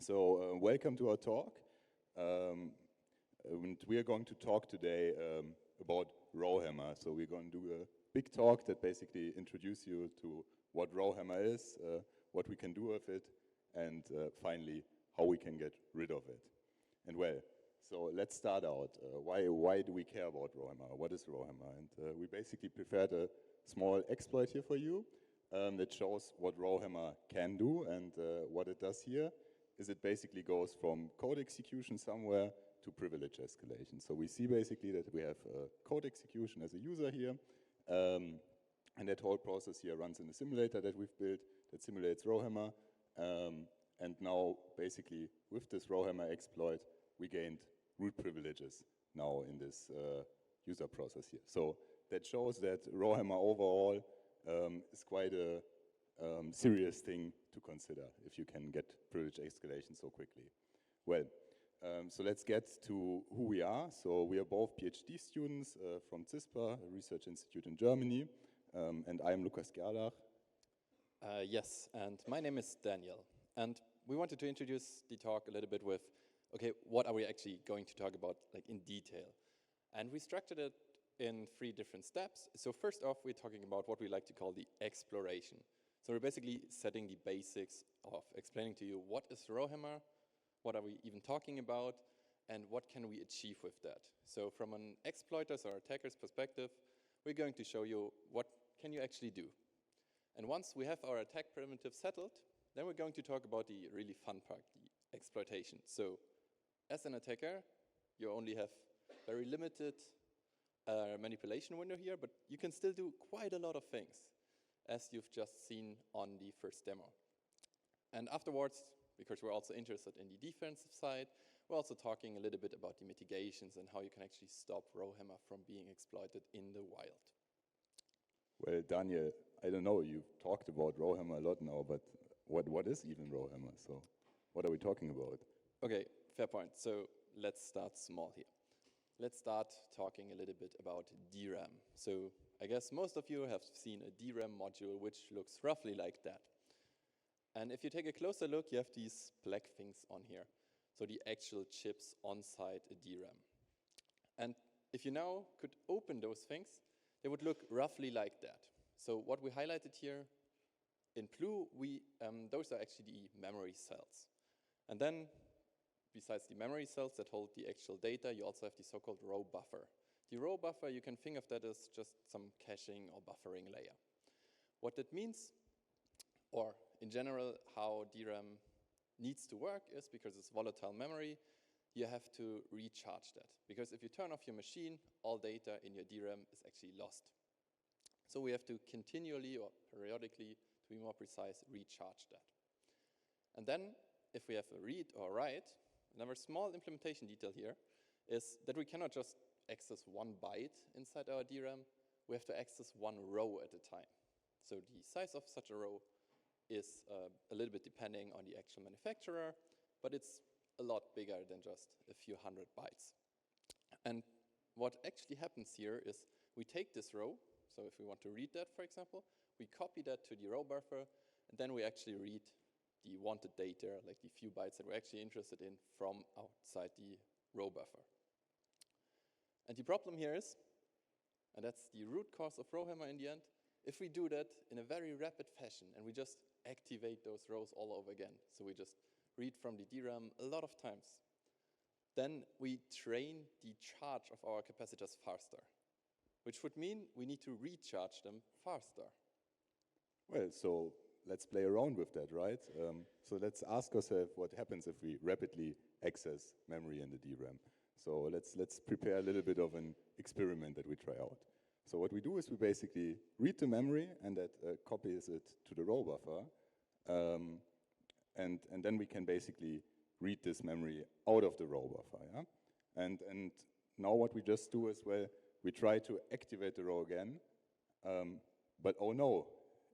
So welcome to our talk. And we are going to talk today about Rowhammer. So we're going to do a big talk that basically introduces you to what Rowhammer is, what we can do with it, and finally how we can get rid of it. And well, so let's start out. Why do we care about Rowhammer? What is Rowhammer? And we basically prepared a small exploit here for you that shows what Rowhammer can do, and what it does here is it basically goes from code execution somewhere to privilege escalation. So we see basically that we have code execution as a user here, and that whole process here runs in a simulator that we've built that simulates Rowhammer. And now basically with this Rowhammer exploit, we gained root privileges now in this user process here. So that shows that Rowhammer overall is quite a serious thing to consider if you can get privilege escalation so quickly. Well, so let's get to who we are. So we are both PhD students from CISPA, a research institute in Germany, and I'm Lukas Gerlach. Yes, and my name is Daniel. And we wanted to introduce the talk a little bit with, okay, what are we actually going to talk about like in detail? And we structured it in 3 different steps. So first off, we're talking about what we like to call the exploration. So we're basically setting the basics of explaining to you what is Rowhammer, what are we even talking about, and what can we achieve with that. So from an exploiter's or attacker's perspective, we're going to show you what can you actually do. And once we have our attack primitive settled, then we're going to talk about the really fun part, the exploitation. So as an attacker, you only have very limited manipulation window here, but you can still do quite a lot of things, as you've just seen on the first demo. And afterwards, because we're also interested in the defensive side, we're also talking a little bit about the mitigations and how you can actually stop Rowhammer from being exploited in the wild. Well, Daniel, I don't know, you've talked about Rowhammer a lot now, but what is even Rowhammer? So what are we talking about? Okay, fair point. So let's start small here. Let's start talking a little bit about DRAM. So I guess most of you have seen a DRAM module which looks roughly like that. And if you take a closer look, you have these black things on here. So the actual chips inside a DRAM. And if you now could open those things, they would look roughly like that. So what we highlighted here in blue, those are actually the memory cells. And then besides the memory cells that hold the actual data, you also have the so-called row buffer. The row buffer, you can think of that as just some caching or buffering layer. What that means, or in general, how DRAM needs to work is because it's volatile memory, you have to recharge that. Because if you turn off your machine, all data in your DRAM is actually lost. So we have to continually or periodically, to be more precise, recharge that. And then if we have a read or write, another small implementation detail here is that we cannot just access 1 byte inside our DRAM, we have to access 1 row at a time. So the size of such a row is a little bit depending on the actual manufacturer, but it's a lot bigger than just a few hundred bytes. And what actually happens here is we take this row, so if we want to read that, for example, we copy that to the row buffer, and then we actually read the wanted data, like the few bytes that we're actually interested in from outside the row buffer. And the problem here is, and that's the root cause of Rowhammer in the end, if we do that in a very rapid fashion and we just activate those rows all over again, so we just read from the DRAM a lot of times, then we drain the charge of our capacitors faster, which would mean we need to recharge them faster. Well, so let's play around with that, right? So let's ask ourselves what happens if we rapidly access memory in the DRAM. So let's prepare a little bit of an experiment that we try out. So what we do is we basically read the memory, and that copies it to the row buffer, and then we can basically read this memory out of the row buffer. Yeah? And now what we just do is, well, we try to activate the row again, but oh no,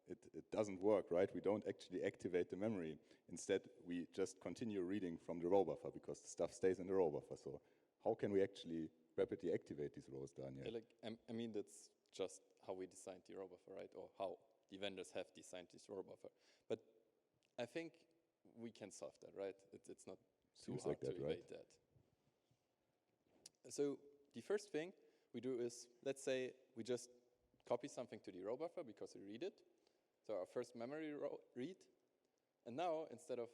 it doesn't work, right? We don't actually activate the memory. Instead, we just continue reading from the row buffer because the stuff stays in the row buffer. So how can we actually rapidly activate these rows, Daniel? Yeah, I mean, that's just how we designed the row buffer, right? Or how the vendors have designed this row buffer. But I think we can solve that, right? It's not too Seems hard like that, to right? evade that. So the first thing we do is, let's say we just copy something to the row buffer because we read it. So our first memory read. And now, instead of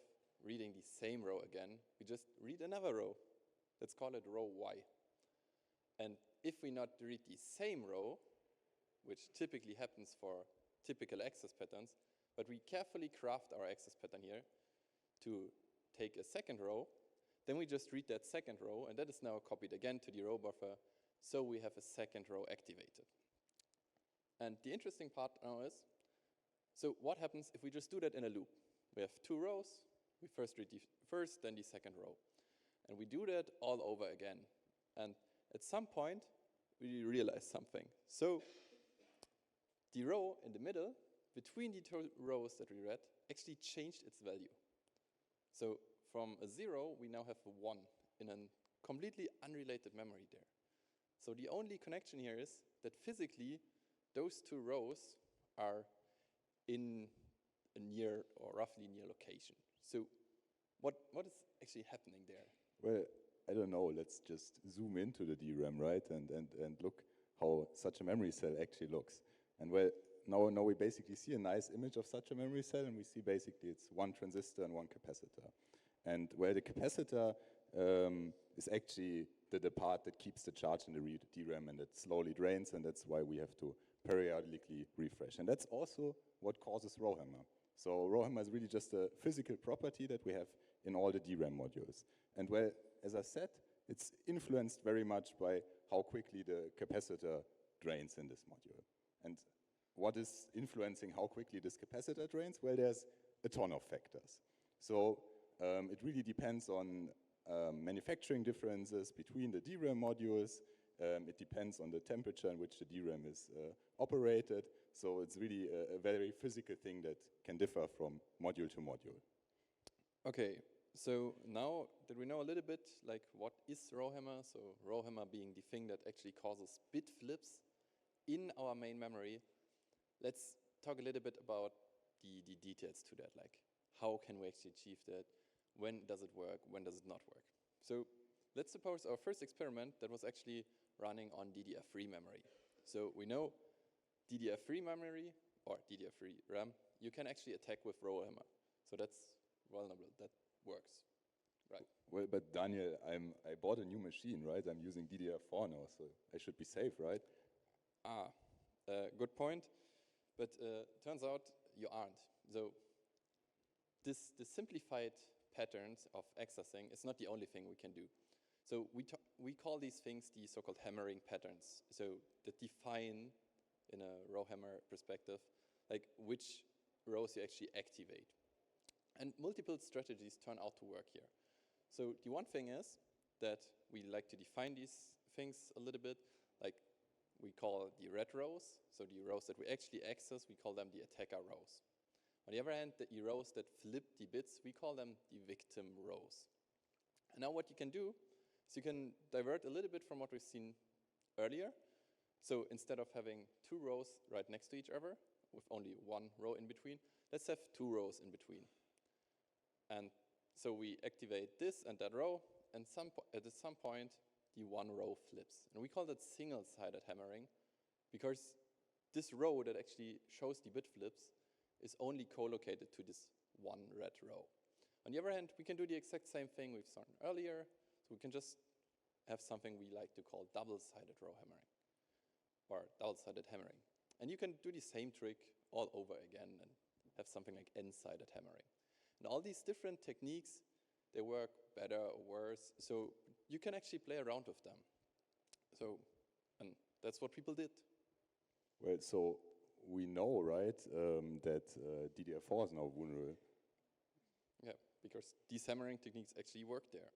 reading the same row again, we just read another row. Let's call it row Y. And if we not read the same row, which typically happens for typical access patterns, but we carefully craft our access pattern here to take a second row, then we just read that second row, and that is now copied again to the row buffer, so we have a second row activated. And the interesting part now is, so what happens if we just do that in a loop? We have two rows, we first read the first, then the second row. And we do that all over again. And at some point, we realize something. So the row in the middle, between the two rows that we read, actually changed its value. So from a 0, we now have a 1 in a completely unrelated memory there. So the only connection here is that physically, those two rows are in a near or roughly near location. So what is actually happening there? Well, I don't know. Let's just zoom into the DRAM, right? And look how such a memory cell actually looks. And well, now we basically see a nice image of such a memory cell, and we see basically it's one transistor and one capacitor. And well, the capacitor is actually the part that keeps the charge in the DRAM, and it slowly drains, and that's why we have to periodically refresh. And that's also what causes Rowhammer. So Rowhammer is really just a physical property that we have in all the DRAM modules. And well, as I said, it's influenced very much by how quickly the capacitor drains in this module. And what is influencing how quickly this capacitor drains? Well, there's a ton of factors. So it really depends on manufacturing differences between the DRAM modules. It depends on the temperature in which the DRAM is operated. So it's really a very physical thing that can differ from module to module. Okay, so now that we know a little bit like what is Rowhammer, so Rowhammer being the thing that actually causes bit flips in our main memory, let's talk a little bit about the details to that, like how can we actually achieve that, when does it work, when does it not work. So let's suppose our first experiment that was actually running on DDR3 memory. So we know DDR3 memory or DDR3 RAM, you can actually attack with Rowhammer. So that's vulnerable, that works, right? Well, but Daniel, I bought a new machine, right? I'm using DDR4 now, so I should be safe, right? Good point. But turns out you aren't. So this simplified patterns of accessing is not the only thing we can do. So we call these things the so-called hammering patterns. So that define, in a Rowhammer perspective, like which rows you actually activate. And multiple strategies turn out to work here. So the one thing is that we like to define these things a little bit, like we call the red rows, so the rows that we actually access, we call them the attacker rows. On the other hand, the rows that flip the bits, we call them the victim rows. And now what you can do is you can divert a little bit from what we've seen earlier. So instead of having two rows right next to each other, with only one row in between, let's have two rows in between. And so we activate this and that row, and at some point, the one row flips. And we call that single-sided hammering, because this row that actually shows the bit flips is only co-located to this one red row. On the other hand, we can do the exact same thing we've seen earlier. So we can just have something we like to call double-sided row hammering, or double-sided hammering. And you can do the same trick all over again and have something like n-sided hammering. And all these different techniques, they work better or worse. So you can actually play around with them. So, and that's what people did. Well, so we know, right, that DDR4 is now vulnerable. Yeah, because these hammering techniques actually work there.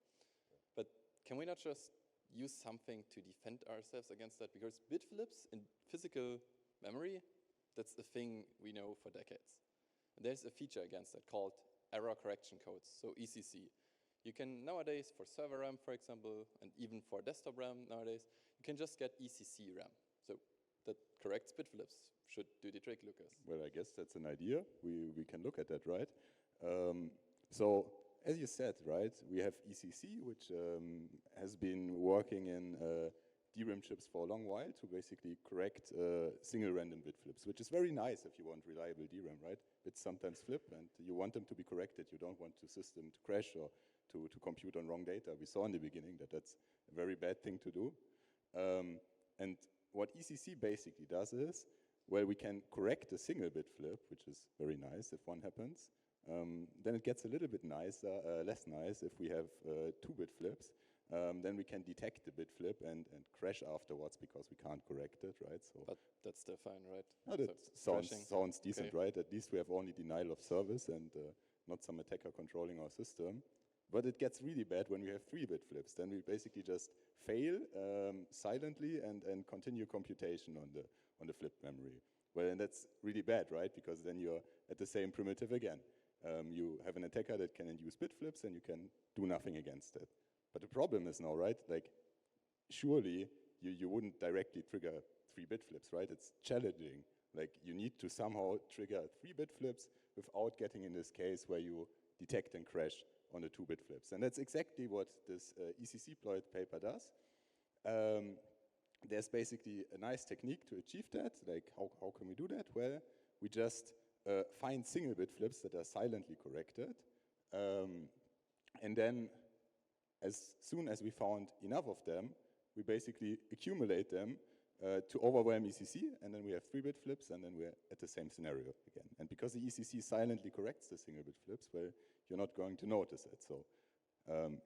But can we not just use something to defend ourselves against that? Because bit flips in physical memory, that's a thing we know for decades. And there's a feature against that called error correction codes, so ECC. You can nowadays, for server RAM, for example, and even for desktop RAM nowadays, you can just get ECC RAM. So that corrects bit flips. Should do the trick, Lukas. Well, I guess that's an idea. We can look at that, right? So, as you said, right, we have ECC, which has been working in DRAM chips for a long while to basically correct single random bit flips, which is very nice if you want reliable DRAM, right? Bits sometimes flip and you want them to be corrected. You don't want the system to crash or to compute on wrong data. We saw in the beginning that that's a very bad thing to do. And what ECC basically does is, well, we can correct a single bit flip, which is very nice if one happens. Then it gets a little bit nicer, less nice if we have 2-bit flips. Then we can detect the bit flip and crash afterwards because we can't correct it, right? So but that's still fine, right? No, that sounds decent, okay, right? At least we have only denial of service and not some attacker controlling our system. But it gets really bad when we have 3-bit flips. Then we basically just fail silently and continue computation on the flipped memory. Well, and that's really bad, right? Because then you're at the same primitive again. You have an attacker that can induce bit flips and you can do nothing against it. But the problem is now, right, like, surely you wouldn't directly trigger 3-bit flips, right? It's challenging. Like, you need to somehow trigger 3-bit flips without getting in this case where you detect and crash on the 2-bit flips. And that's exactly what this ECC-ploid paper does. There's basically a nice technique to achieve that. Like, how can we do that? Well, we just find single-bit flips that are silently corrected. And then as soon as we found enough of them, we basically accumulate them to overwhelm ECC, and then we have 3-bit flips, and then we're at the same scenario again. And because the ECC silently corrects the single-bit flips, well, you're not going to notice it. So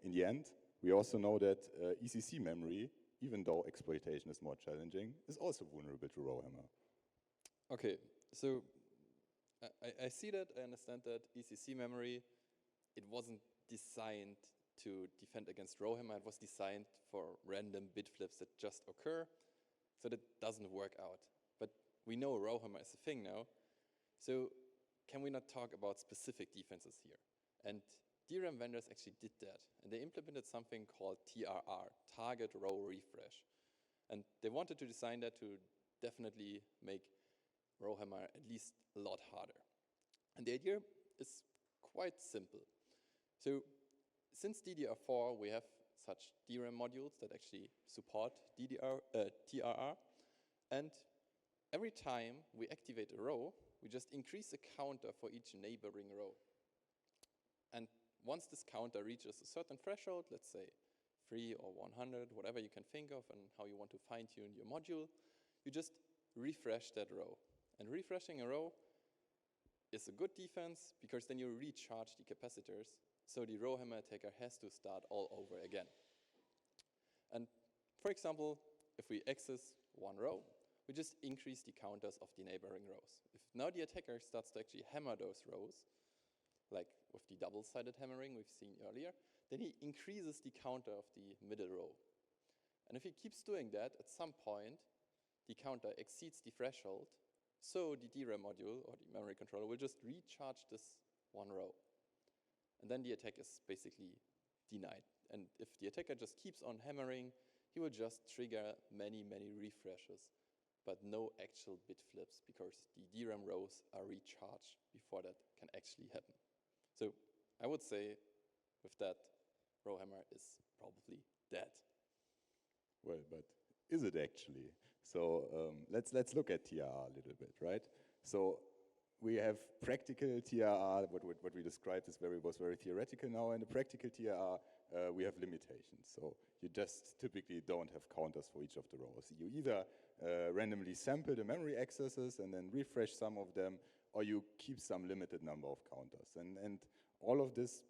in the end, we also know that ECC memory, even though exploitation is more challenging, is also vulnerable to Rowhammer. Okay, so I see that, I understand that ECC memory, it wasn't designed to defend against Rowhammer. It was designed for random bit flips that just occur, so that doesn't work out. But we know Rowhammer is a thing now, so can we not talk about specific defenses here? And DRAM vendors actually did that, and they implemented something called TRR, Target Row Refresh. And they wanted to design that to definitely make Rowhammer at least a lot harder. And the idea is quite simple. So since DDR4, we have such DRAM modules that actually support TRR. And every time we activate a row, we just increase the counter for each neighboring row. And once this counter reaches a certain threshold, let's say 3 or 100, whatever you can think of and how you want to fine-tune your module, you just refresh that row. And refreshing a row is a good defense because then you recharge the capacitors, so the Rowhammer attacker has to start all over again. And for example, if we access one row, we just increase the counters of the neighboring rows. If now the attacker starts to actually hammer those rows, like with the double-sided hammering we've seen earlier, then he increases the counter of the middle row. And if he keeps doing that, at some point, the counter exceeds the threshold, so the DRAM module, or the memory controller, will just recharge this one row. And then the attack is basically denied. And if the attacker just keeps on hammering, he will just trigger many, many refreshes, but no actual bit flips, because the DRAM rows are recharged before that can actually happen. So I would say, with that, Rowhammer is probably dead. Well, but is it actually? So let's look at TRR a little bit, right? So we have practical TRR, what we described was very theoretical now, and the practical TRR, we have limitations. So you just typically don't have counters for each of the rows. You either randomly sample the memory accesses and then refresh some of them, or you keep some limited number of counters. And all of this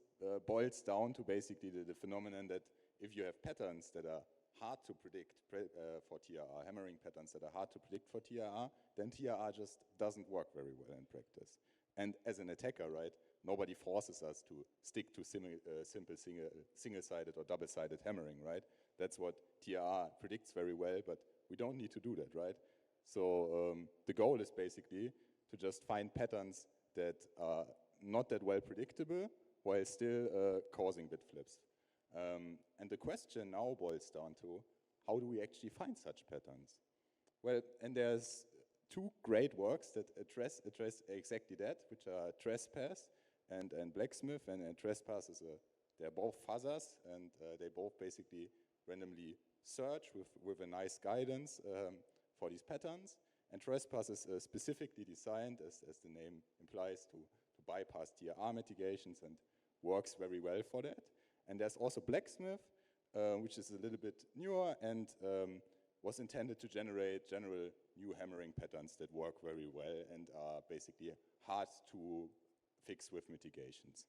boils down to basically the phenomenon that if you have patterns that are hard to predict for TRR, hammering patterns that are hard to predict for TRR, then TRR just doesn't work very well in practice. And as an attacker, right, nobody forces us to stick to simple single-sided or double-sided hammering, right? That's what TRR predicts very well, but we don't need to do that, right? So the goal is basically to just find patterns that are not that well predictable while still causing bit flips. And the question now boils down to, how do we actually find such patterns? Well, and there's two great works that address exactly that, which are Trespass and blacksmith, and trespass is they're both fuzzers, and they both basically randomly search with a nice guidance for these patterns. And trespass is specifically designed, as the name implies, to bypass DRAM mitigations and works very well for that. And there's also blacksmith, which is a little bit newer and was intended to generate general new hammering patterns that work very well and are basically hard to fix with mitigations.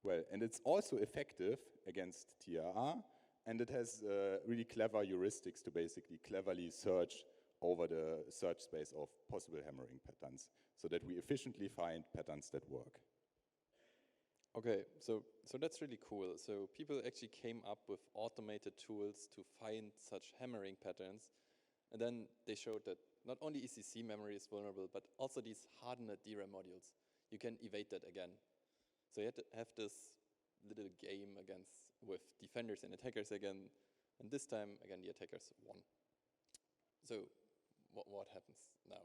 Well, and it's also effective against TRR, and it has really clever heuristics to basically cleverly search over the search space of possible hammering patterns so that we efficiently find patterns that work. Okay, so that's really cool. So people actually came up with automated tools to find such hammering patterns, and then they showed that not only ECC memory is vulnerable, but also these hardened DRAM modules. You can evade that again. So you had to have this little game with defenders and attackers again, and this time, again, the attackers won. So what happens now?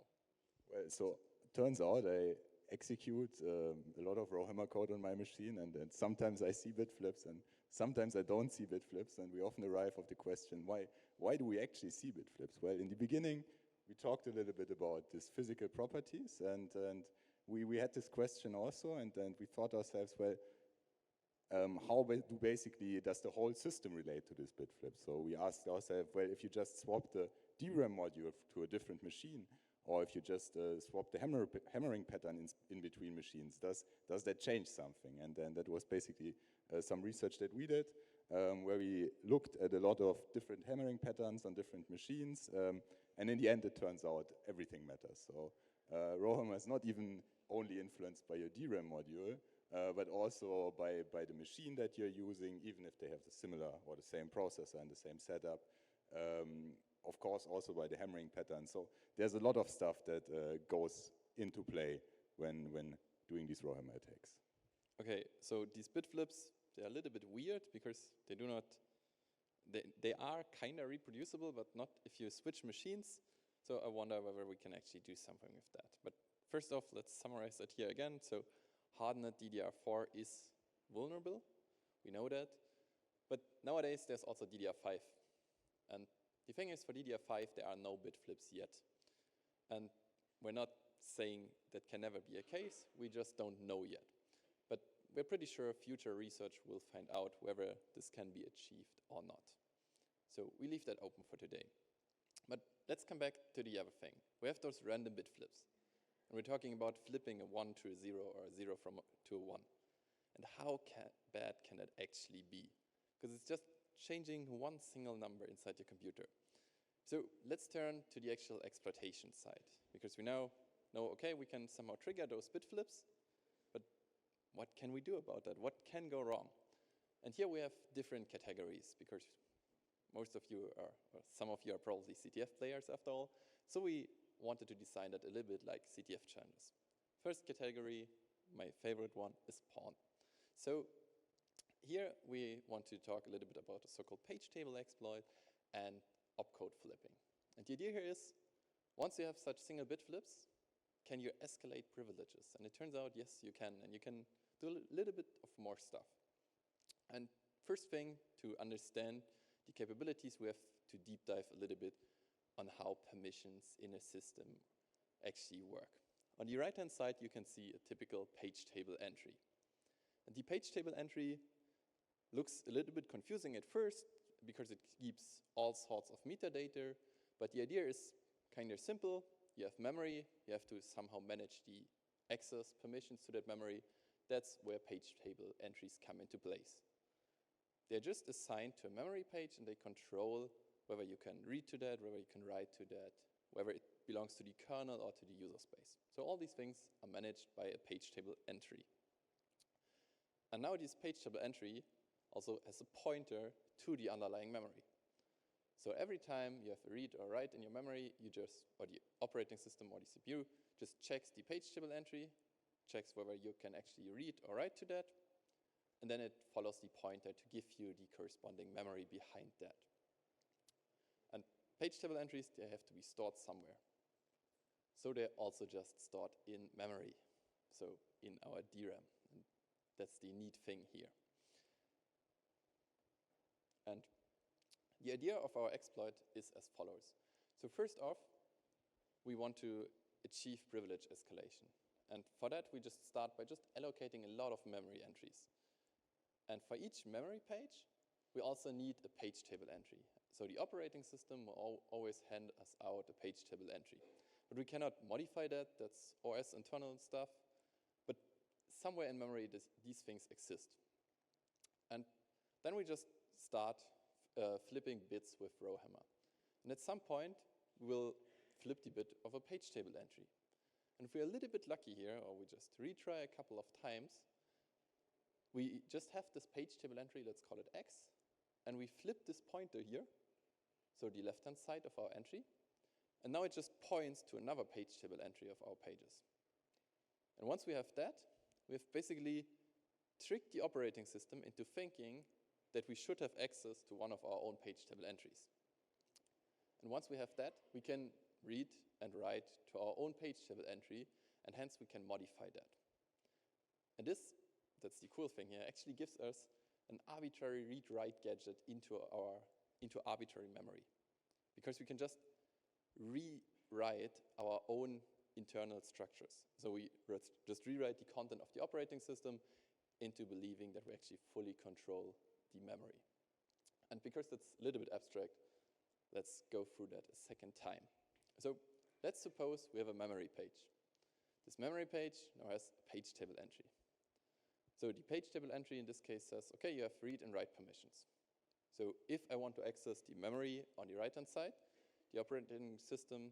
Well, so turns out I execute a lot of Rowhammer code on my machine, and sometimes I see bitflips, and sometimes I don't see bitflips, and we often arrive at the question, why do we actually see bitflips? Well, in the beginning, we talked a little bit about these physical properties, and we had this question also, and we thought ourselves, well, how does the whole system relate to this bitflip? So we asked ourselves, well, if you just swap the DRAM module to a different machine, or if you just swap the hammering pattern in between machines, does that change something? And then that was basically some research that we did, where we looked at a lot of different hammering patterns on different machines, and in the end it turns out everything matters. So Rowhammer is not even only influenced by your DRAM module, but also by the machine that you're using, even if they have the similar or the same processor and the same setup. Of course, also by the hammering pattern. So there's a lot of stuff that goes into play when doing these Rowhammer attacks. Okay, so these bitflips, they're a little bit weird because they are kind of reproducible, but not if you switch machines. So I wonder whether we can actually do something with that. But first off, let's summarize that here again. So hardened DDR4 is vulnerable. We know that. But nowadays, there's also DDR5. And the thing is, for DDR5, there are no bitflips yet. And we're not saying that can never be a case. We just don't know yet. But we're pretty sure future research will find out whether this can be achieved or not. So we leave that open for today. But let's come back to the other thing. We have those random bitflips. And we're talking about flipping a 1 to a 0 or a 0 to a 1. And how bad can that actually be? Because it's just changing one single number inside your computer. So let's turn to the actual exploitation side, because we now know, okay, we can somehow trigger those bitflips, but what can we do about that? What can go wrong? And here we have different categories, because most of you are, or some of you are probably CTF players after all, so we wanted to design that a little bit like CTF channels. First category, my favorite one, is pawn. So here we want to talk a little bit about the so-called page table exploit and opcode flipping. And the idea here is, once you have such single bit flips, can you escalate privileges? And it turns out, yes, you can, and you can do a little bit of more stuff. And first thing, to understand the capabilities, we have to deep dive a little bit on how permissions in a system actually work. On the right-hand side, you can see a typical page table entry. And the page table entry looks a little bit confusing at first because it keeps all sorts of metadata, but the idea is kind of simple. You have memory, you have to somehow manage the access permissions to that memory. That's where page table entries come into place. They're just assigned to a memory page, and they control whether you can read to that, whether you can write to that, whether it belongs to the kernel or to the user space. So all these things are managed by a page table entry. And now this page table entry also has a pointer to the underlying memory. So every time you have a read or write in your memory, or the operating system or the CPU just checks the page table entry, checks whether you can actually read or write to that, and then it follows the pointer to give you the corresponding memory behind that. And page table entries, they have to be stored somewhere. So they're also just stored in memory. So in our DRAM. And that's the neat thing here. And the idea of our exploit is as follows. So first off, we want to achieve privilege escalation. And for that, we just start by just allocating a lot of memory entries. And for each memory page, we also need a page table entry. So the operating system will always hand us out a page table entry. But we cannot modify that. That's OS internal stuff. But somewhere in memory, these things exist. And then we just start flipping bits with Rowhammer. And at some point, we'll flip the bit of a page table entry. And if we're a little bit lucky here, or we just retry a couple of times, we just have this page table entry, let's call it X, and we flip this pointer here, so the left-hand side of our entry, and now it just points to another page table entry of our pages. And once we have that, we have basically tricked the operating system into thinking that we should have access to one of our own page table entries. And once we have that, we can read and write to our own page table entry, and hence we can modify that. And that's the cool thing here, actually gives us an arbitrary read-write gadget into arbitrary memory. Because we can just rewrite our own internal structures. So we just rewrite the content of the operating system into believing that we actually fully control the memory. And because that's a little bit abstract, let's go through that a second time. So let's suppose we have a memory page. This memory page now has a page table entry. So the page table entry in this case says, okay, you have read and write permissions. So if I want to access the memory on the right-hand side, the operating system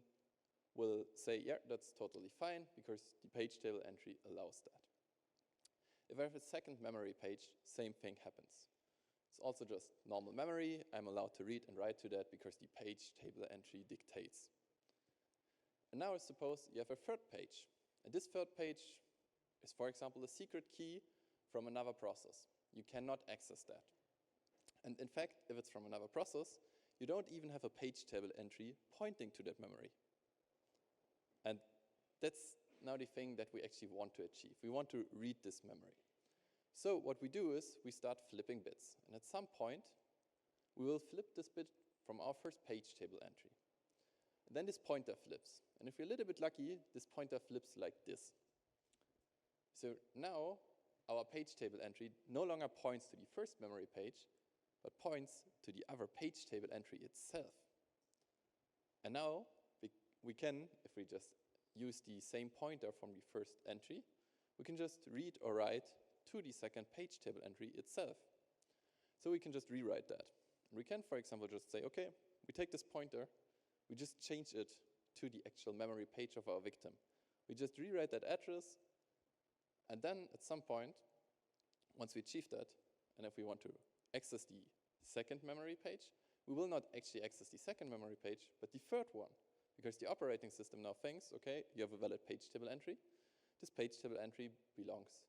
will say, yeah, that's totally fine, because the page table entry allows that. If I have a second memory page, same thing happens. It's also just normal memory. I'm allowed to read and write to that because the page table entry dictates. And now suppose you have a third page. And this third page is, for example, a secret key from another process. You cannot access that. And in fact, if it's from another process, you don't even have a page table entry pointing to that memory. And that's now the thing that we actually want to achieve. We want to read this memory. So what we do is we start flipping bits. And at some point, we will flip this bit from our first page table entry. And then this pointer flips. And if we're a little bit lucky, this pointer flips like this. So now our page table entry no longer points to the first memory page, but points to the other page table entry itself. And now we can, if we just use the same pointer from the first entry, we can just read or write to the second page table entry itself. So we can just rewrite that. We can, for example, just say, okay, we take this pointer, we just change it to the actual memory page of our victim. We just rewrite that address, and then at some point, once we achieve that, and if we want to access the second memory page, we will not actually access the second memory page, but the third one, because the operating system now thinks, okay, you have a valid page table entry. This page table entry belongs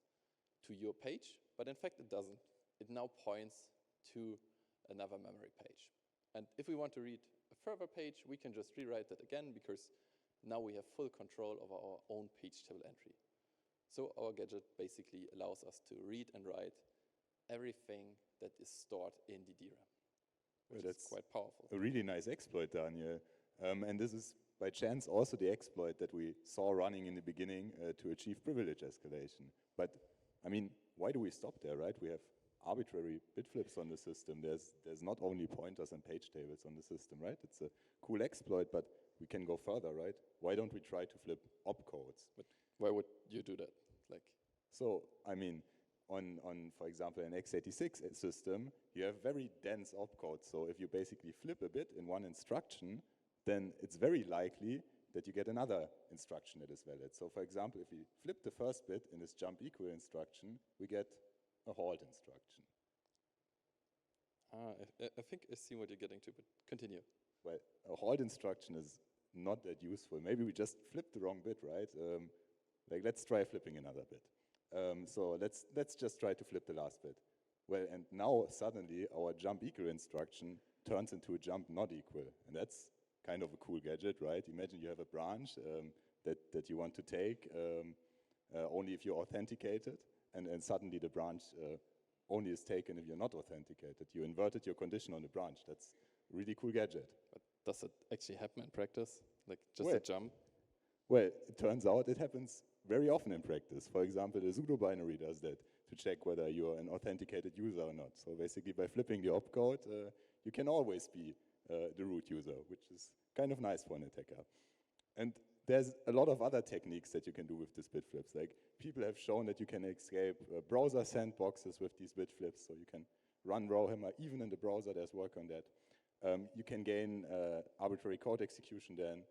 to your page, but in fact it doesn't. It now points to another memory page. And if we want to read a further page, we can just rewrite that again, because now we have full control over our own page table entry. So our gadget basically allows us to read and write everything that is stored in the DRAM, which is quite powerful. A really nice exploit, Daniel. And this is, by chance, also the exploit that we saw running in the beginning to achieve privilege escalation. But, I mean, why do we stop there, right? We have arbitrary bitflips on the system. There's not only pointers and page tables on the system, right? It's a cool exploit, but we can go further, right? Why don't we try to flip opcodes? But why would you do that? So, I mean, on for example, an x86 system, you have very dense opcodes. So if you basically flip a bit in one instruction, then it's very likely that you get another instruction that is valid. So for example, if we flip the first bit in this jump equal instruction, we get a halt instruction. I think I see what you're getting to, but continue. Well, a halt instruction is not that useful. Maybe we just flipped the wrong bit, right? Like, let's try flipping another bit. So let's just try to flip the last bit. Well, and now suddenly our jump equal instruction turns into a jump not equal. And that's kind of a cool gadget, right? Imagine you have a branch that you want to take, only if you're authenticated, and suddenly the branch only is taken if you're not authenticated. You inverted your condition on the branch. That's a really cool gadget. But does it actually happen in practice? Like just a jump? Well, it turns out it happens very often in practice. For example, the pseudo-binary does that to check whether you're an authenticated user or not. So basically, by flipping the opcode, you can always be the root user, which is kind of nice for an attacker. And there's a lot of other techniques that you can do with these bit flips. Like, people have shown that you can escape browser sandboxes with these bit flips, so you can run Rowhammer even in the browser. There's work on that. You can gain arbitrary code execution then.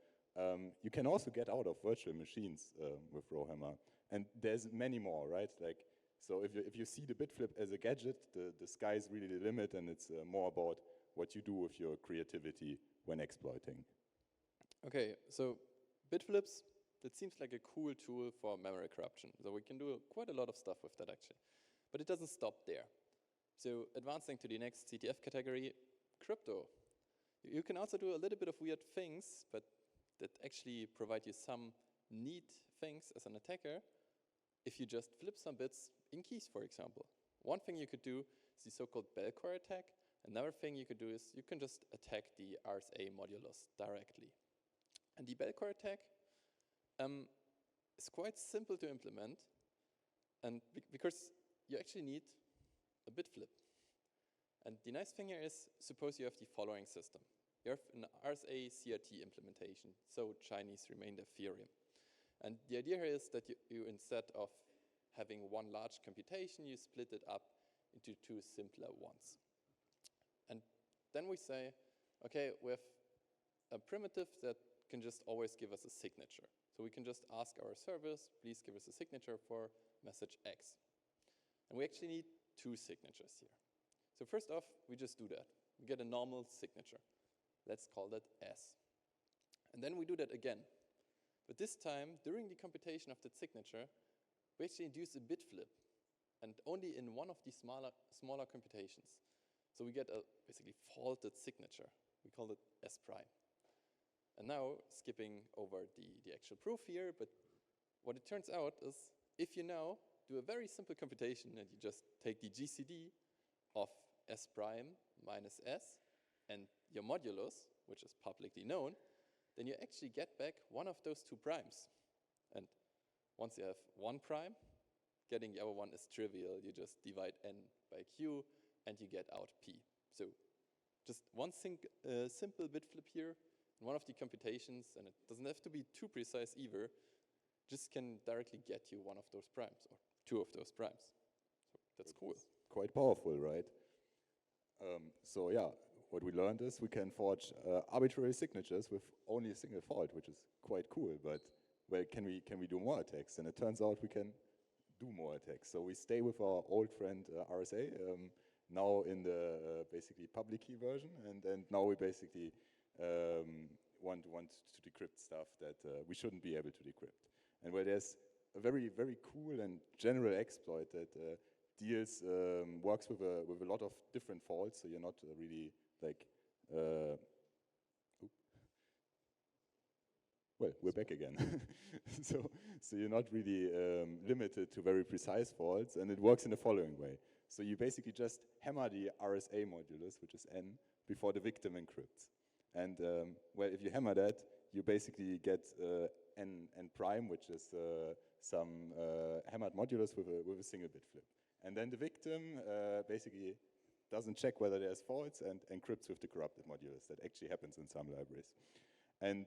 You can also get out of virtual machines with Rowhammer. And there's many more, right? Like, so if you see the bit flip as a gadget, the sky's really the limit, and it's more about what you do with your creativity when exploiting. Okay, so bit flips, that seems like a cool tool for memory corruption. So we can do quite a lot of stuff with that actually. But it doesn't stop there. So advancing to the next CTF category, crypto. You can also do a little bit of weird things, but that actually provide you some neat things as an attacker if you just flip some bits in keys, for example. One thing you could do is the so-called Belcore attack. Another thing you could do is you can just attack the RSA modulus directly. And the Belcore attack is quite simple to implement, and because you actually need a bit flip. And the nice thing here is, suppose you have the following system. You have an RSA CRT implementation, so Chinese remainder theorem. And the idea here is that you instead of having one large computation, you split it up into two simpler ones. And then we say, okay, we have a primitive that can just always give us a signature. So we can just ask our service, please give us a signature for message X. And we actually need two signatures here. So first off, we just do that. We get a normal signature. Let's call that S. And then we do that again. But this time, during the computation of that signature, we actually induce a bit flip, and only in one of the smaller computations. So we get a basically faulted signature. We call it S prime. And now, skipping over the actual proof here, but what it turns out is, if you now do a very simple computation and you just take the GCD of S prime minus S and your modulus, which is publicly known, then you actually get back one of those two primes. And once you have one prime, getting the other one is trivial. You just divide n by q, and you get out p. So just one simple bit flip here, in one of the computations, and it doesn't have to be too precise either, just can directly get you one of those primes, or two of those primes. So that's cool. Quite powerful, right? So yeah, what we learned is we can forge arbitrary signatures with only a single fault, which is quite cool. But well, can we do more attacks? And it turns out we can do more attacks. So we stay with our old friend RSA, now in the basically public key version, and now we basically want to decrypt stuff that we shouldn't be able to decrypt. And where there's a very, very cool and general exploit that works with a lot of different faults, so you're not really like, well, we're back again. so you're not really limited to very precise faults, and it works in the following way. So you basically just hammer the RSA modulus, which is n, before the victim encrypts. And well, if you hammer that, you basically get n prime, which is some hammered modulus with a single bit flip. And then the victim basically doesn't check whether there's faults and encrypts with the corrupted modulus. That actually happens in some libraries. And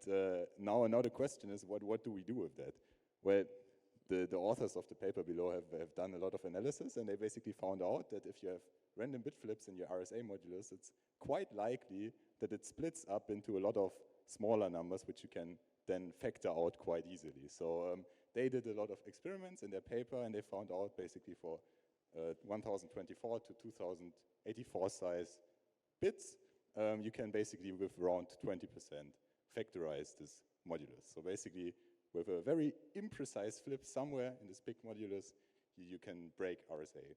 now the question is, what do we do with that? Well, the authors of the paper below have done a lot of analysis, and they basically found out that if you have random bit flips in your RSA modulus, it's quite likely that it splits up into a lot of smaller numbers, which you can then factor out quite easily. So they did a lot of experiments in their paper, and they found out basically for 1024 to 2084 size bits, you can basically with around 20% factorize this modulus. So basically, with a very imprecise flip somewhere in this big modulus, you can break RSA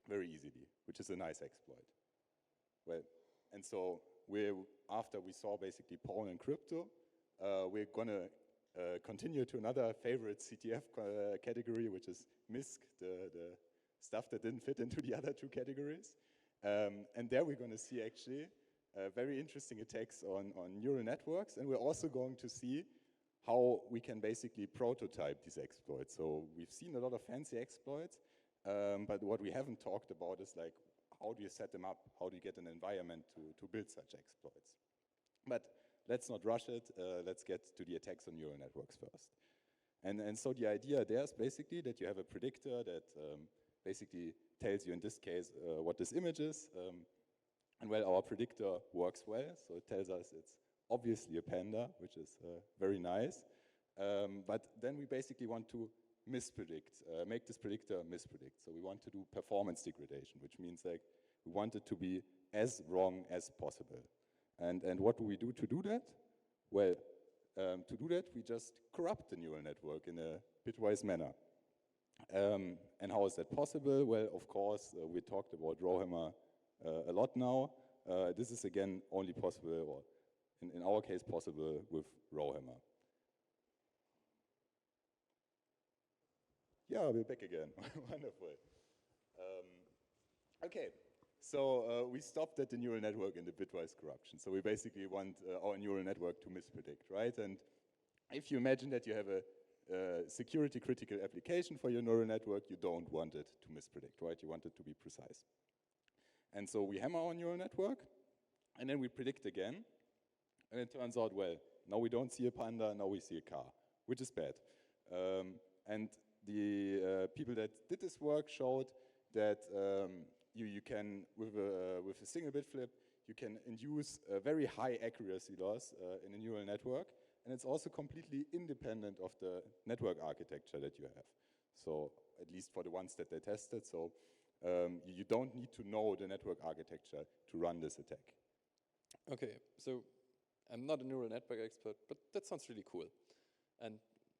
very easily, which is a nice exploit. Well, and so after we saw basically Paul and crypto, we're gonna continue to another favorite CTF category, which is MISC, the stuff that didn't fit into the other two categories. And there we're going to see actually very interesting attacks on neural networks, and we're also going to see how we can basically prototype these exploits. So we've seen a lot of fancy exploits, but what we haven't talked about is like, how do you set them up? How do you get an environment to build such exploits? But let's not rush it. Let's get to the attacks on neural networks first. And so the idea there is basically that you have a predictor that basically tells you, in this case, what this image is. And well, our predictor works well. So it tells us it's obviously a panda, which is very nice. But then we basically want to mispredict, make this predictor mispredict. So we want to do performance degradation, which means like we want it to be as wrong as possible. And what do we do to do that? Well, to do that, we just corrupt the neural network in a bitwise manner. And how is that possible? Well, of course, we talked about Rowhammer a lot now. This is again only possible, or in our case possible, with Rowhammer. Yeah, we're back again. Wonderful. Okay, so we stopped at the neural network in the bitwise corruption. So we basically want our neural network to mispredict, right? And if you imagine that you have a security critical application for your neural network, you don't want it to mispredict, right? You want it to be precise. And so we hammer our neural network, and then we predict again. And it turns out, well, now we don't see a panda, now we see a car, which is bad. And the people that did this work showed that you can, with a single bit flip, you can induce a very high accuracy loss in a neural network, and it's also completely independent of the network architecture that you have. So at least for the ones that they tested, so you don't need to know the network architecture to run this attack. Okay, so I'm not a neural network expert, but that sounds really cool. And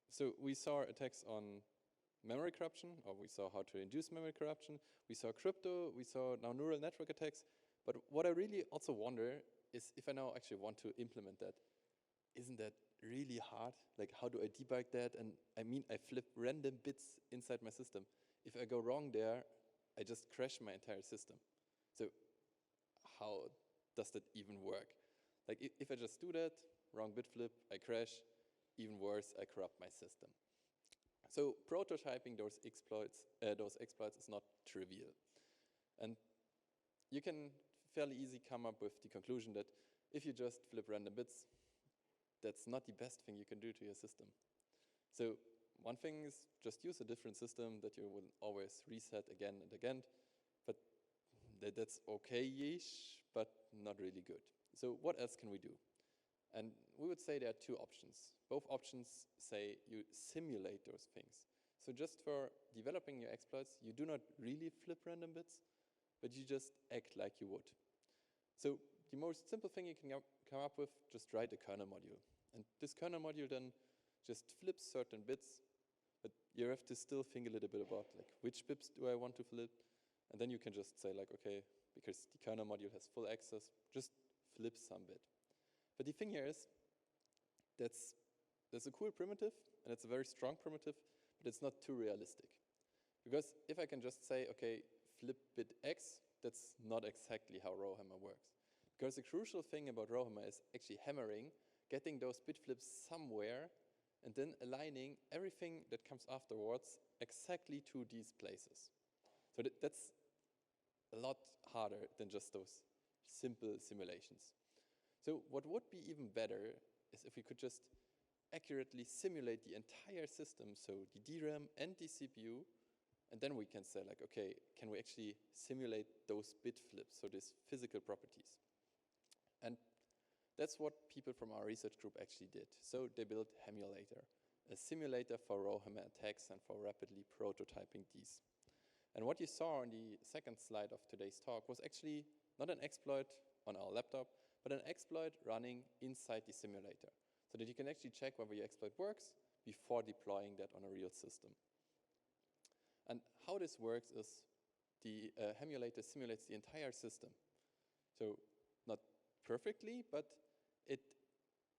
so we saw attacks on memory corruption, or we saw how to induce memory corruption. We saw crypto, we saw now neural network attacks. But what I really also wonder is if I now actually want to implement that, isn't that really hard? Like, how do I debug that? And I mean, I flip random bits inside my system. If I go wrong there, I just crash my entire system. So how does that even work? Like, if I just do that, wrong bit flip, I crash. Even worse, I corrupt my system. So prototyping those exploits is not trivial. And you can fairly easily come up with the conclusion that if you just flip random bits, that's not the best thing you can do to your system. So one thing is just use a different system that you will always reset again and again. But that's okay-ish, but not really good. So what else can we do? And we would say there are two options. Both options say you simulate those things. So just for developing your exploits, you do not really flip random bits, but you just act like you would. So the most simple thing you can come up with, just write a kernel module. And this kernel module then just flips certain bits, but you have to still think a little bit about like which bits do I want to flip, and then you can just say like, okay, because the kernel module has full access, just flip some bit. But the thing here is, that's a cool primitive, and it's a very strong primitive, but it's not too realistic. Because if I can just say, okay, flip bit X, that's not exactly how Rowhammer works. Because the crucial thing about Rowhammer is actually hammering, getting those bit flips somewhere, and then aligning everything that comes afterwards exactly to these places. So that's a lot harder than just those simple simulations. So what would be even better is if we could just accurately simulate the entire system, so the DRAM and the CPU, and then we can say like, okay, can we actually simulate those bit flips, so these physical properties? And that's what people from our research group actually did. So they built m0leCon, a simulator for Rowhammer attacks and for rapidly prototyping these. And what you saw on the second slide of today's talk was actually not an exploit on our laptop, but an exploit running inside the simulator, so that you can actually check whether your exploit works before deploying that on a real system. And how this works is the m0leCon simulates the entire system. So not perfectly, but it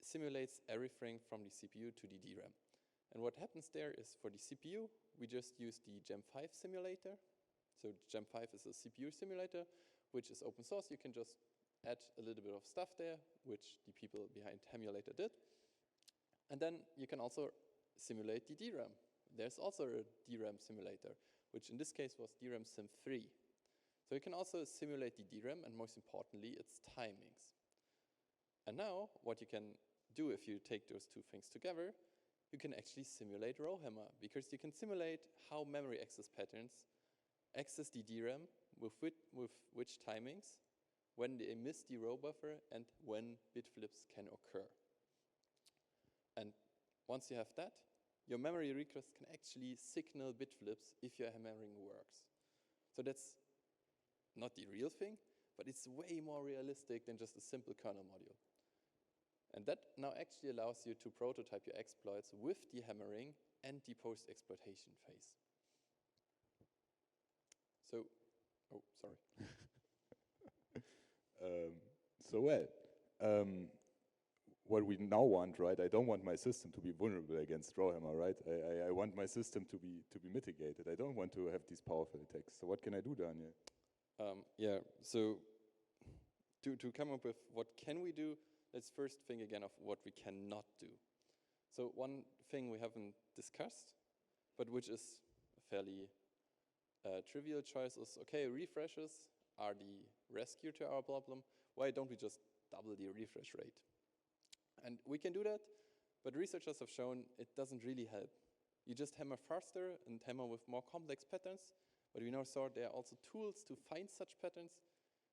simulates everything from the CPU to the DRAM. And what happens there is for the CPU, we just use the Gem5 simulator. So Gem5 is a CPU simulator, which is open source. You can just add a little bit of stuff there, which the people behind Emulator did. And then you can also simulate the DRAM. There's also a DRAM simulator, which in this case was DRAM Sim 3. So you can also simulate the DRAM, and most importantly, its timings. And now, what you can do if you take those two things together, you can actually simulate Rowhammer, because you can simulate how memory access patterns access the DRAM with which timings, when they miss the row buffer, and when bitflips can occur. And once you have that, your memory request can actually signal bitflips if your hammering works. So that's not the real thing, but it's way more realistic than just a simple kernel module. And that now actually allows you to prototype your exploits with the hammering and the post-exploitation phase. So, oh, sorry. What we now want, right? I don't want my system to be vulnerable against Rowhammer, right? I want my system to be mitigated. I don't want to have these powerful attacks. So what can I do, Daniel? Yeah. So to come up with what can we do, let's first think again of what we cannot do. So one thing we haven't discussed, but which is a fairly trivial choice, is okay, refreshes are the rescue to our problem. Why don't we just double the refresh rate? And we can do that, but researchers have shown it doesn't really help. You just hammer faster and hammer with more complex patterns, but we now saw there are also tools to find such patterns,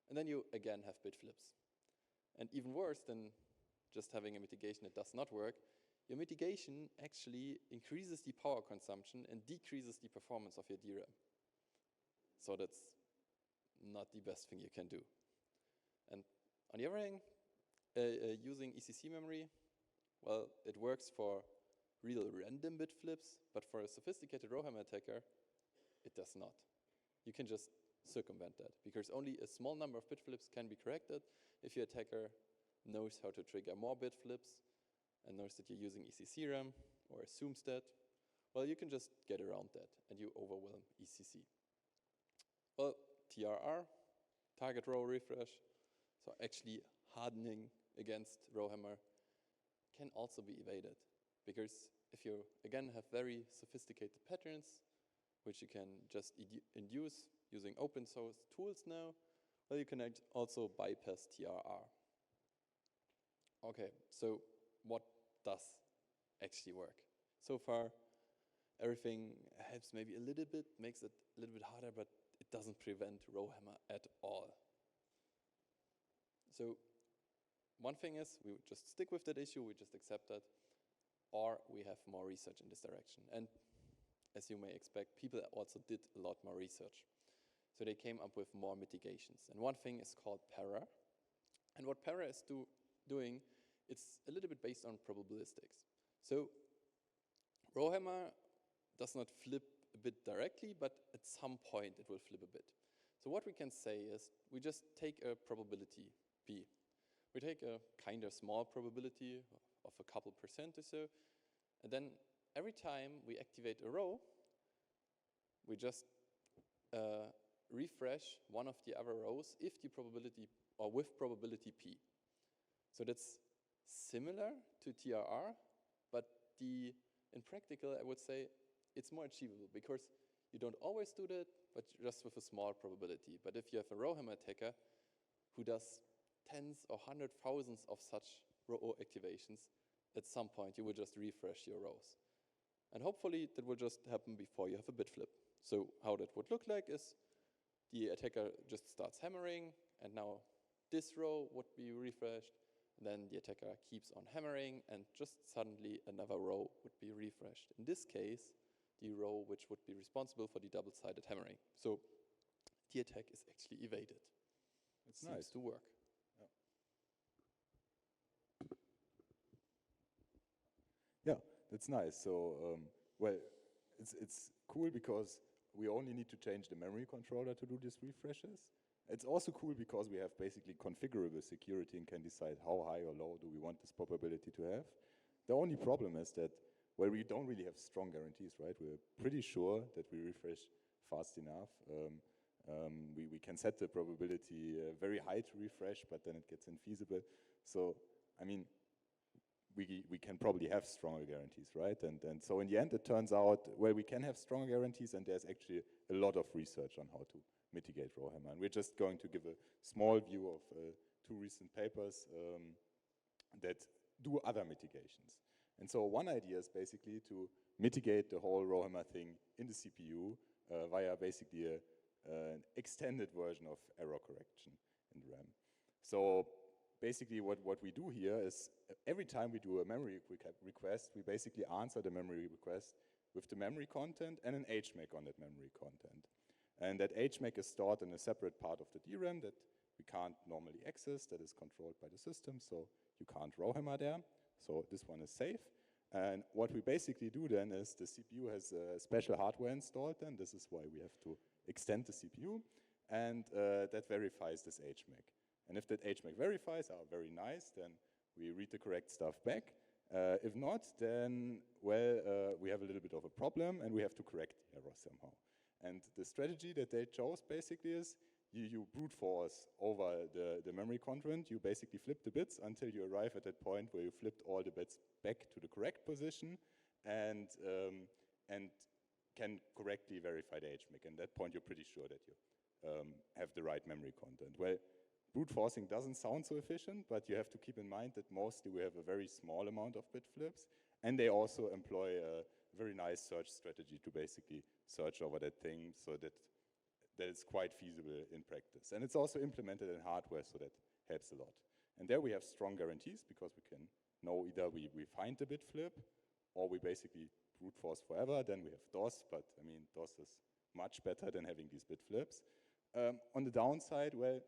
and then you again have bitflips. And even worse than just having a mitigation that does not work, your mitigation actually increases the power consumption and decreases the performance of your DRAM. So that's not the best thing you can do. And on the other hand, using ECC memory, well, it works for real random bitflips, but for a sophisticated Rowhammer attacker, it does not. You can just circumvent that, because only a small number of bitflips can be corrected if your attacker knows how to trigger more bitflips and knows that you're using ECC RAM or assumes that. Well, you can just get around that and you overwhelm ECC. Well, TRR, target row refresh, so actually hardening against Rowhammer, can also be evaded, because if you again have very sophisticated patterns which you can just induce using open source tools now, well, you can also bypass TRR. Okay, so what does actually work? So far, everything helps maybe a little bit, makes it a little bit harder, but it doesn't prevent Rowhammer at all. So one thing is we would just stick with that issue, we just accept that, or we have more research in this direction. And as you may expect, people also did a lot more research. So they came up with more mitigations. And one thing is called para. And what para is doing, it's a little bit based on probabilistics. So Rowhammer does not flip a bit directly, but at some point it will flip a bit. So what we can say is we just take a probability P. We take a kind of small probability of a couple percent or so, and then every time we activate a row, we just refresh one of the other rows if the probability, or with probability P. So that's similar to TRR, but in practical, I would say it's more achievable, because you don't always do that, but just with a small probability. But if you have a Rowhammer attacker who does tens or 100,000s of such row activations, at some point you will just refresh your rows. And hopefully that will just happen before you have a bitflip. So how that would look like is the attacker just starts hammering, and now this row would be refreshed, and then the attacker keeps on hammering, and just suddenly another row would be refreshed. In this case, the row which would be responsible for the double-sided hammering. So the attack is actually evaded. It seems to work. Yeah, that's nice. So, well, it's cool because we only need to change the memory controller to do these refreshes. It's also cool because we have basically configurable security and can decide how high or low do we want this probability to have. The only problem is that, well, we don't really have strong guarantees, right? We're pretty sure that we refresh fast enough. We can set the probability very high to refresh, but then it gets infeasible. So, I mean, we can probably have stronger guarantees, right? And so in the end, it turns out, well, we can have stronger guarantees, and there's actually a lot of research on how to mitigate Rowhammer. And we're just going to give a small view of 2 recent papers that do other mitigations. And so one idea is basically to mitigate the whole Rowhammer thing in the CPU via basically an extended version of error correction in RAM. So basically what we do here is every time we do a memory request, we basically answer the memory request with the memory content and an HMAC on that memory content. And that HMAC is stored in a separate part of the DRAM that we can't normally access, that is controlled by the system, so you can't Rowhammer there. So this one is safe. And what we basically do then is the CPU has special hardware installed then. This is why we have to extend the CPU. And that verifies this HMAC. And if that HMAC verifies, very nice, then we read the correct stuff back. If not, then, well, we have a little bit of a problem and we have to correct the error somehow. And the strategy that they chose basically is you brute force over the memory content. You basically flip the bits until you arrive at that point where you flipped all the bits back to the correct position and can correctly verify the HMAC. And at that point, you're pretty sure that you have the right memory content. Well, brute forcing doesn't sound so efficient, but you have to keep in mind that mostly we have a very small amount of bit flips, and they also employ a very nice search strategy to basically search over that thing so that it's quite feasible in practice. And it's also implemented in hardware, so that helps a lot. And there we have strong guarantees because we can know either we find the bit flip or we basically brute force forever. Then we have DOS, but I mean, DOS is much better than having these bit flips. On the downside, well,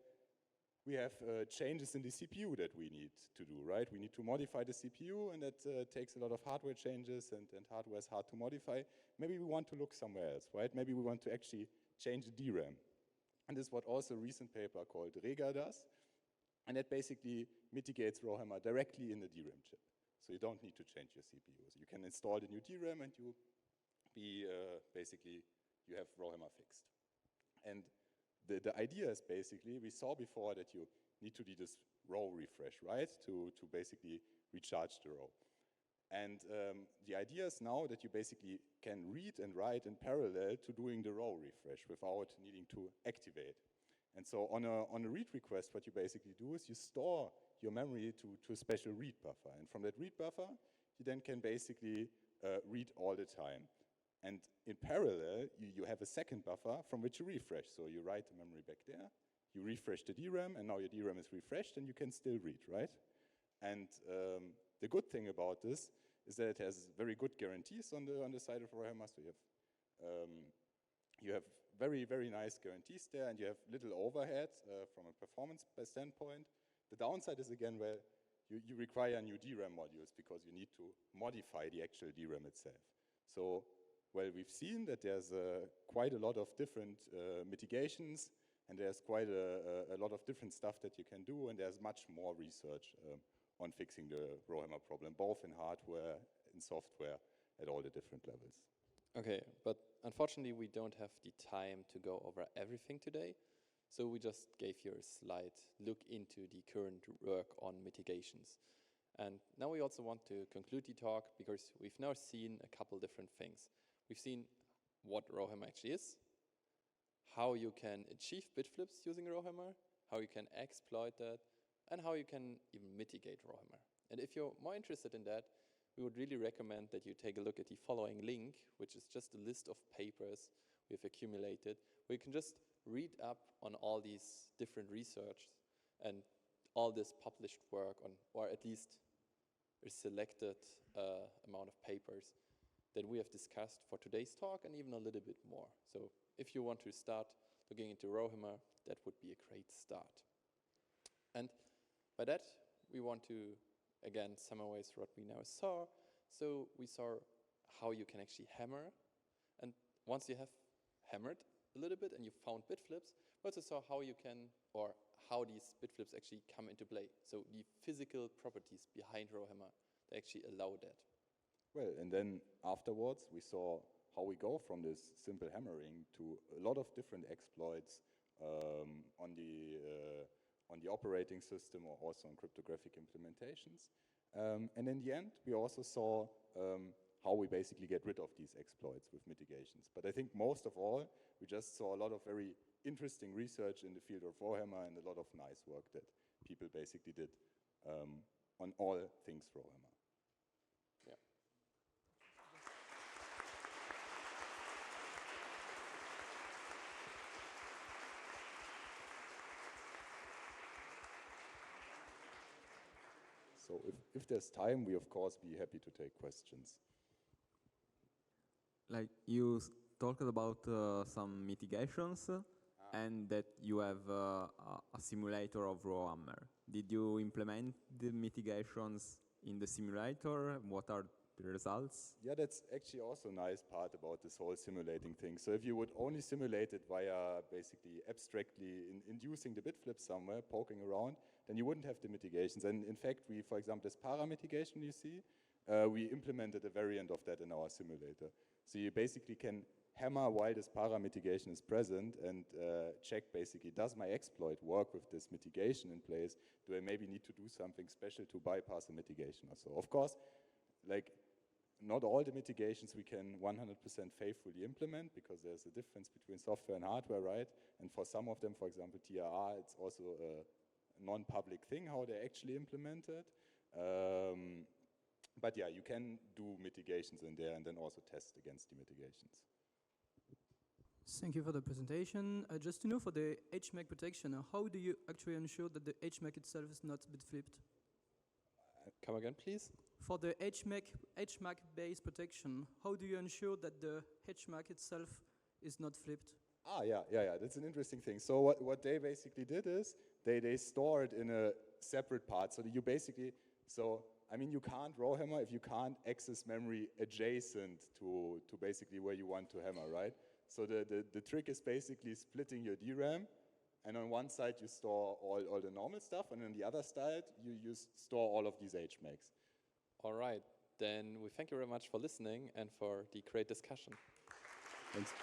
we have changes in the CPU that we need to do, right? We need to modify the CPU, and that takes a lot of hardware changes, and hardware is hard to modify. Maybe we want to look somewhere else, right? Maybe we want to actually change the DRAM. And this is what also a recent paper called Rega does. And that basically mitigates Rowhammer directly in the DRAM chip. So you don't need to change your CPU. So you can install the new DRAM and you have Rowhammer fixed. And the idea is basically, we saw before that you need to do this row refresh, right? To basically recharge the row. And the idea is now that you basically can read and write in parallel to doing the row refresh without needing to activate. And so on a read request, what you basically do is you store your memory to a special read buffer. And from that read buffer, you then can basically read all the time. And in parallel, you have a second buffer from which you refresh. So you write the memory back there, you refresh the DRAM, and now your DRAM is refreshed, and you can still read, right? And the good thing about this is that it has very good guarantees on the side of Rowhammer. So you have very, very nice guarantees there, and you have little overhead from a performance standpoint. The downside is, again, well, you require new DRAM modules because you need to modify the actual DRAM itself. So, well, we've seen that there's quite a lot of different mitigations, and there's quite a lot of different stuff that you can do, and there's much more research on fixing the Rowhammer problem, both in hardware and software at all the different levels. Okay, but unfortunately we don't have the time to go over everything today, so we just gave you a slight look into the current work on mitigations. And now we also want to conclude the talk because we've now seen a couple different things. We've seen what Rowhammer actually is, how you can achieve bit flips using Rowhammer, how you can exploit that, and how you can even mitigate Rowhammer. And if you're more interested in that, we would really recommend that you take a look at the following link, which is just a list of papers we've accumulated, where you can just read up on all these different research and all this published work on, or at least a selected amount of papers that we have discussed for today's talk and even a little bit more. So if you want to start looking into Rowhammer, that would be a great start. And by that, we want to, again, summarize what we now saw. So we saw how you can actually hammer. And once you have hammered, a little bit and you found bitflips. We also saw how you can, or how these bitflips actually come into play. So the physical properties behind Rowhammer, they actually allow that. Well, and then afterwards we saw how we go from this simple hammering to a lot of different exploits on the operating system or also on cryptographic implementations. And in the end, we also saw how we basically get rid of these exploits with mitigations. But I think most of all, we just saw a lot of very interesting research in the field of Rowhammer and a lot of nice work that people basically did on all things Rowhammer. Yeah. So if there's time, we of course be happy to take questions. Like you talked about some mitigations and that you have a simulator of Rowhammer. Did you implement the mitigations in the simulator? What are the results? Yeah, that's actually also a nice part about this whole simulating thing. So if you would only simulate it via basically abstractly inducing the bitflip somewhere, poking around, then you wouldn't have the mitigations. And in fact, we, for example, this para mitigation you see, we implemented a variant of that in our simulator. So you basically can hammer while this para mitigation is present and check basically, does my exploit work with this mitigation in place? Do I maybe need to do something special to bypass a mitigation or so? Of course, like not all the mitigations we can 100% faithfully implement because there's a difference between software and hardware, right? And for some of them, for example, TRR, it's also a non-public thing how they're actually implemented. But yeah, you can do mitigations in there and then also test against the mitigations. Thank you for the presentation. Just to know for the HMAC protection, how do you actually ensure that the HMAC itself is not bit flipped? Come again, please? For the HMAC-based protection, how do you ensure that the HMAC itself is not flipped? Yeah, that's an interesting thing. So what they basically did is they store it in a separate part. So that you basically, I mean, you can't Rowhammer if you can't access memory adjacent to basically where you want to hammer, right? So the trick is basically splitting your DRAM, and on one side you store all the normal stuff, and on the other side you store all of these HMACs. All right, then we thank you very much for listening and for the great discussion. Thanks.